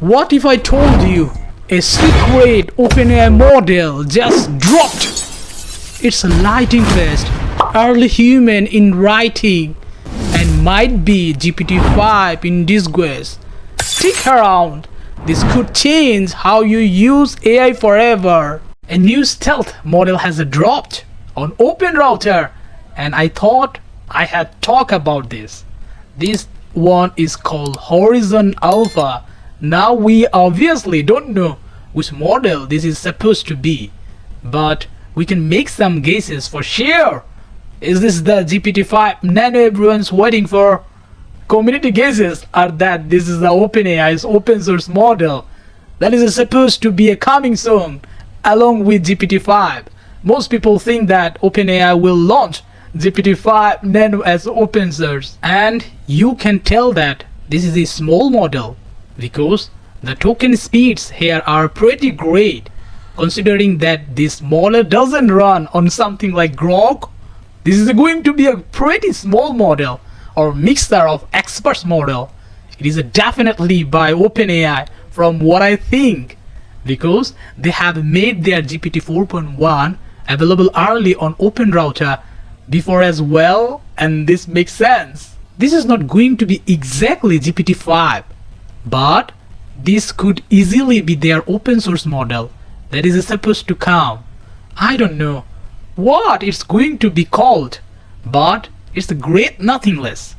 What if I told you a secret OpenAI model just dropped its lightning test, early human in writing, and might be GPT-5 in disguise? Stick around. This could change how you use AI forever. A new stealth model has dropped on OpenRouter, and I thought I had talked about this. This one is called Horizon Alpha. Now we obviously don't know which model this is supposed to be, but we can make some guesses for sure. Is this the GPT-5 Nano everyone's waiting for? Community guesses are that this is the OpenAI's open source model that is supposed to be coming soon along with GPT-5. Most people think that OpenAI will launch GPT-5 Nano as open source, and you can tell that this is a small model because the token speeds here are pretty great, considering that this model doesn't run on something like Grok. This is going to be a pretty small model or mixture of experts model. It is definitely by OpenAI from what I think, because they have made their GPT 4.1 available early on OpenRouter before as well, and this makes sense. This is not going to be exactly GPT-5, but this could easily be their open source model that is supposed to come. I don't know what it's going to be called, but it's a great nothing less.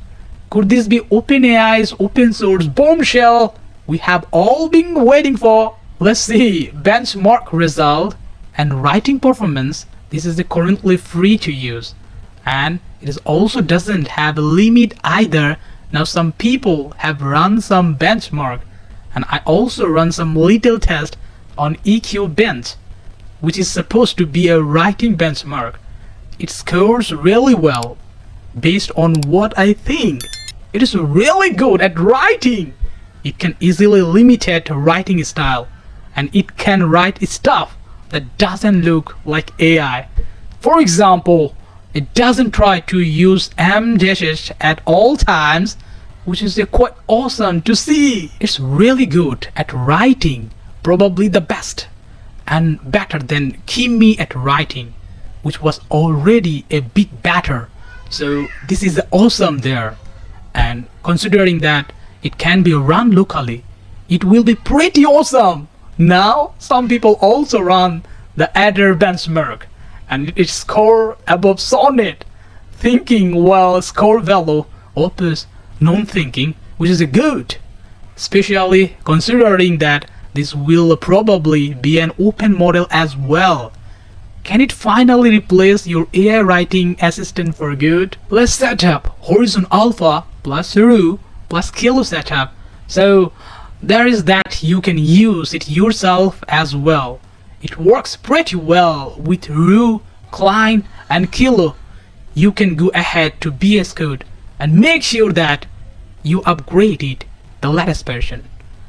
Could this be OpenAI's open source bombshell we have all been waiting for? Let's see. Benchmark result and writing performance. This is currently free to use, and it is also doesn't have a limit either. Now some people have run some benchmark, and I also run some little test on EQ Bench, which is supposed to be a writing benchmark. It scores really well. Based on what I think, it is really good at writing. It can easily limited writing style, and it can write stuff that doesn't look like AI. For example, it doesn't try to use dashes at all times, which is quite awesome to see. It's really good at writing, probably the best, and better than Kimi at writing, which was already a bit better. So this is awesome there, and considering that it can be run locally, it will be pretty awesome. Now some people also run the Adder benchmark, and it score above Sonnet, thinking well score value opus non-thinking, which is good, especially considering that this will probably be an open model as well. Can it finally replace your AI writing assistant for good? Let's set up Horizon Alpha plus Roo plus Kilo setup. So there is that you can use it yourself as well. It works pretty well with Roo, Klein and Kilo. You can go ahead to VS Code and make sure that you upgrade it the latest version.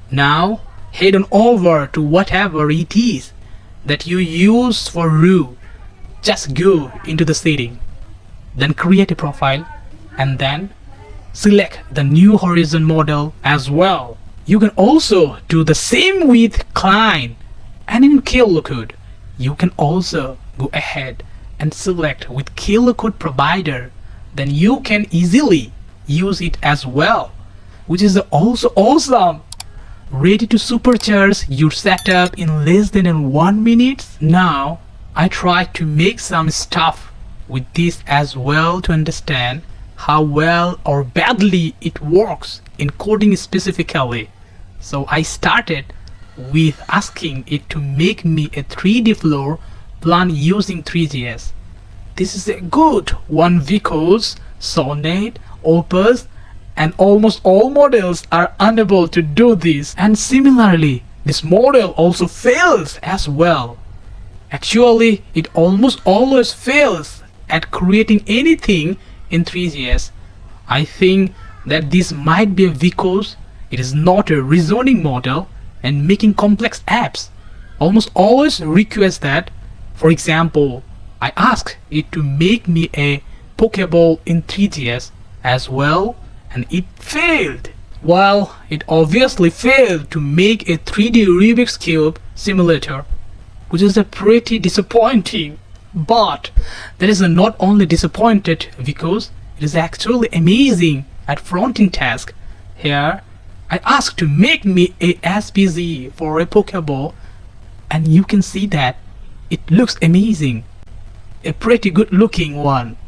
Now head on over to whatever it is that you use for Roo. Just go into the setting, then create a profile, and then select the new Horizon model as well. You can also do the same with Klein, and in Kilo Code you can also go ahead and select with Kilo Code provider. Then you can easily use it as well, which is also awesome. Ready to supercharge your setup in less than 1 minute. Now I try to make some stuff with this as well to understand how well or badly it works in coding specifically. So I started with asking it to make me a 3D floor plan using 3GS. This is a good one because Sonnet, Opus and almost all models are unable to do this, and similarly this model also fails as well. Actually, it almost always fails at creating anything in 3GS. I think that this might be because it is not a reasoning model, and making complex apps almost always requires that. For example, I asked it to make me a Pokeball in 3GS as well, and it failed Well, it obviously failed to make a 3D Rubik's Cube simulator, which is a pretty disappointing. But that is not only disappointed because it is actually amazing at fronting task. Here, I asked to make me a SPZ for a Pokeball, and you can see that it looks amazing, a pretty good looking one.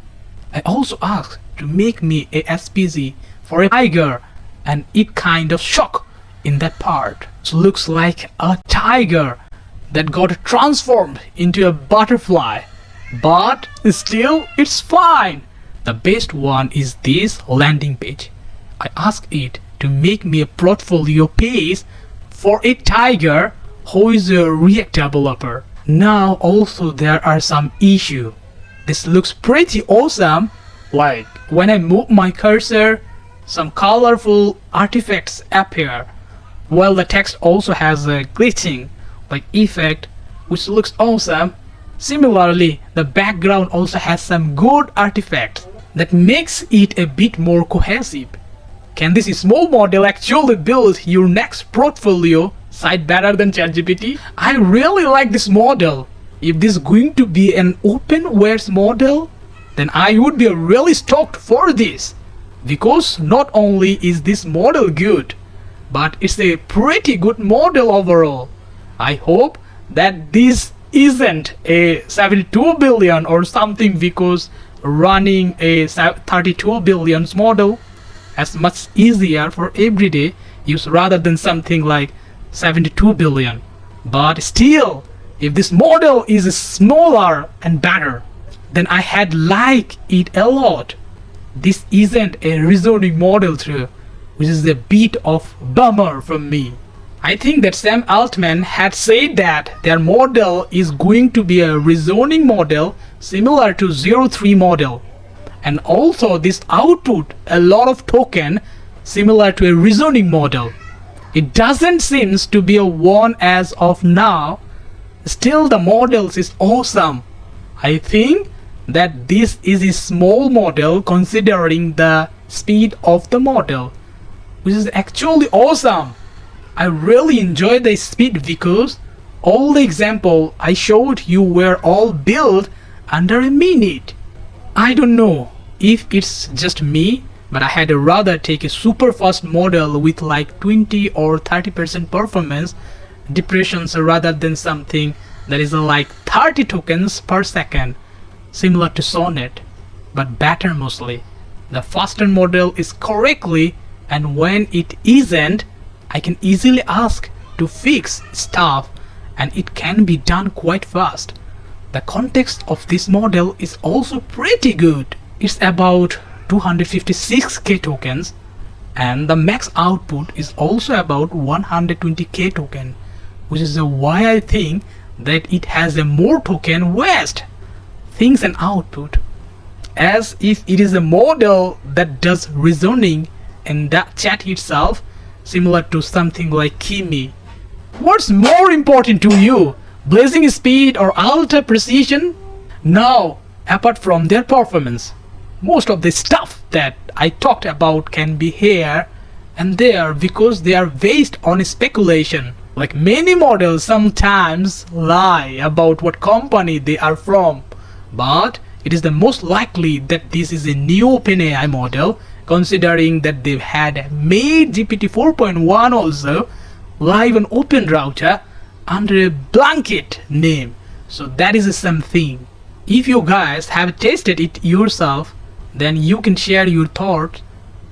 I also asked to make me a SPZ for a tiger, and it kind of shock in that part. It looks like a tiger that got transformed into a butterfly, but still it's fine. The best one is this landing page. I asked it to make me a portfolio page for a tiger who is a React developer. Now also there are some issue. This looks pretty awesome. Like when I move my cursor, some colorful artifacts appear, while the text also has a glitching like effect, which looks awesome. Similarly, the background also has some good artifacts that makes it a bit more cohesive. Can this small model actually build your next portfolio site better than ChatGPT? I really like this model. If this is going to be an open-source model, then I would be really stoked for this. Because not only is this model good, but it's a pretty good model overall. I hope that this isn't a 72 billion or something, because running a 32 billion model is much easier for everyday use rather than something like 72 billion. But still, if this model is smaller and better, then I had liked it a lot. This isn't a reasoning model too, which is a bit of bummer from me. I think that Sam Altman had said that their model is going to be a reasoning model similar to 03 model, and also this output a lot of token similar to a reasoning model. It doesn't seem to be a one as of now. Still, the models is awesome. I think that this is a small model considering the speed of the model, which is actually awesome. I really enjoyed the speed because all the example I showed you were all built under a minute. I don't know if it's just me, but I had rather take a super fast model with like 20 or 30% performance depressions rather than something that is like 30 tokens per second, similar to Sonnet, but better mostly. The faster model is correctly, and when it isn't, I can easily ask to fix stuff and it can be done quite fast. The context of this model is also pretty good. It's about 256k tokens, and the max output is also about 120k token, which is why I think that it has a more token waste things and output, as if it is a model that does reasoning in that chat itself, similar to something like Kimi. What's more important to you, blazing speed or ultra precision? Now, apart from their performance, most of the stuff that I talked about can be here and there because they are based on speculation. Like many models sometimes lie about what company they are from, but it is the most likely that this is a new OpenAI model, considering that they had made GPT-4.1 also live on Open Router under a blanket name. So that is something. If you guys have tested it yourself, then you can share your thoughts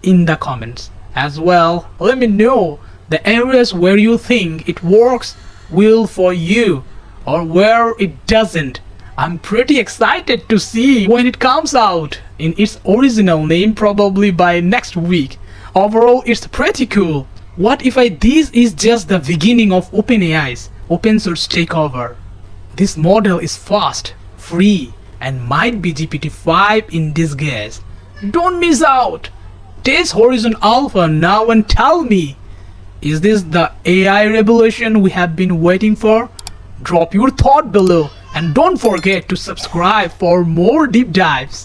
in the comments as well. Let me know the areas where you think it works well for you or where it doesn't. I'm pretty excited to see when it comes out in its original name, probably by next week. Overall, it's pretty cool. What if this is just the beginning of OpenAI's open source takeover? This model is fast, free, and might be GPT-5 in disguise. Don't miss out! Test Horizon Alpha now and tell me, is this the AI revolution we have been waiting for? Drop your thought below and don't forget to subscribe for more deep dives.